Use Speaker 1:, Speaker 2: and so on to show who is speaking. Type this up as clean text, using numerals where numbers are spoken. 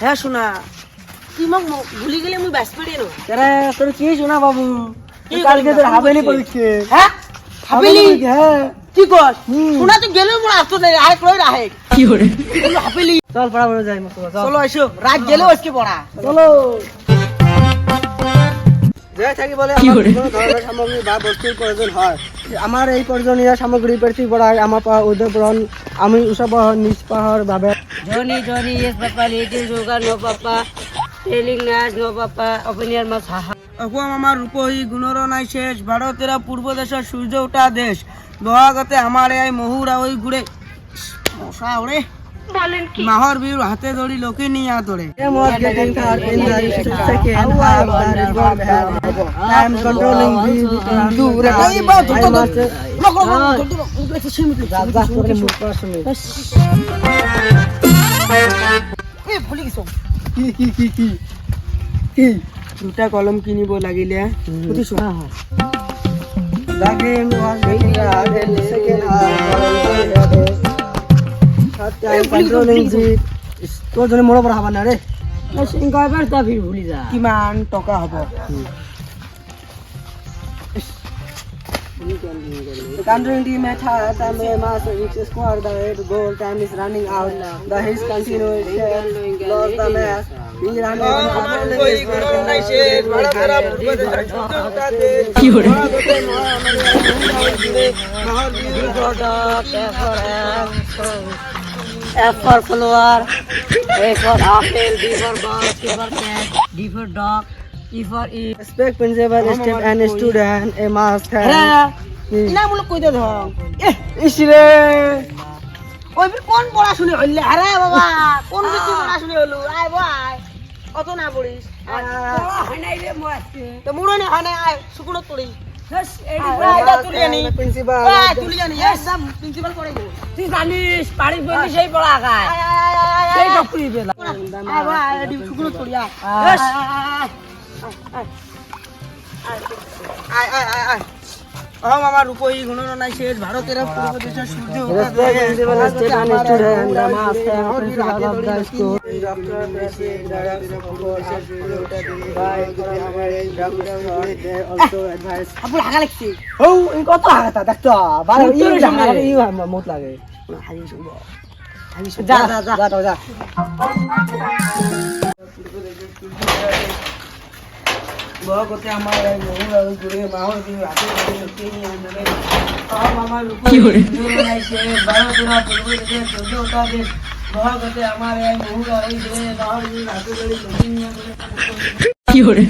Speaker 1: হ্যাঁ শোনা তুই মোক ভুলি গেলে মুই বাস পড়ি নো
Speaker 2: আরে তোর কি শোনা বাবু কালকে তোর হাবেলি পরীক্ষা
Speaker 1: হ্যাঁ হাবেলি
Speaker 2: হ্যাঁ
Speaker 1: কি কর শোনা তুই গেলে মোর আসতো না আয় কই রাহে
Speaker 2: কি করে
Speaker 1: হাবেলি
Speaker 2: চল পড়া পড়া যাই মত
Speaker 1: চলো আইসো রাত গেলেও আজকে পড়া
Speaker 2: চলো যাই থাকি বলে আমার কোনো ধরনের সামগ্রী বা বস্তুর প্রয়োজন হয় আমার এই প্রয়োজনীয় সামগ্রী পেছি পড়ায় আমার উদ্যোগন আমি উৎসবহ নিষ্পাহর ভাবে
Speaker 1: Johnny Johnny yes papa little sugar no papa telling lies no papa open your mouth ha ha অগুয়াম আমার রূপহী গুণর নাই শেষ ভারতের পূর্ব দেশের সূর্য ওঠা দেশ দোয়াগতে আমার এই মহুরা ওই ঘুরে মশা ওরে বলেন কি মাহর বীর হাতে ধরি লোকে নিয়া তোরে
Speaker 2: I am controlling
Speaker 1: দুটা কলম কিনিব লাগিলে
Speaker 2: তোর জন্য মনে পড়া হবা না রে
Speaker 1: কিমান টকা হব
Speaker 2: The country team at time master reach squad the goal time is running out the his continues lost the match he ran
Speaker 1: F for flower, A for apple, D for ball, C for cat, D for dog, E for E.
Speaker 2: respect principal step and student a must have
Speaker 1: ইনা মুলো কই দে ধর
Speaker 2: ইসরে
Speaker 1: ওই B কোন পড়াশুনি হইলে আরে বাবা কোন B পড়াশুনি হলো আয় ভাই অত না পড়িস হয় নাই রে মো আজকে তো মুড়ো নে হয় নাই আয় সুগুণ তোড়ি বাস এডি পড়া তুলি জানি
Speaker 2: প্রিন্সিপাল
Speaker 1: তুলি জানি একদম প্রিন্সিপাল পড়ে গো তুই জানিস পাড়ি বলি সেই পড়া খায় সেই ডক্টরি বেলা আয় ভাই এডি সুগুণ তোড়ি আয় আয় আয় আয় আয় हम আমার রূপহী গুণর নাই শেষ ভারতের পূর্ব দেশের সূর্য
Speaker 2: respect principal step and student a must have principal of the school also advice
Speaker 1: আপু লাগা লাগছে
Speaker 2: ও এই কত হাগাতা দেখতো বারে ই মত লাগে
Speaker 1: যা যা যা
Speaker 2: যা যা
Speaker 1: বহগতে আমার এই মহুরা ওই ঘুরে মাহর দিয়ে হাতে ধরে লোকে নিয়ে আনবে আমার কি করে নাই সে ভারতের পূর্ব দেশের সূর্য ওঠা দেশ বহগতে আমার এই মহুরা ওই ঘুরে মাহর দিয়ে হাতে ধরে লোকে নিয়ে আনবে কি করে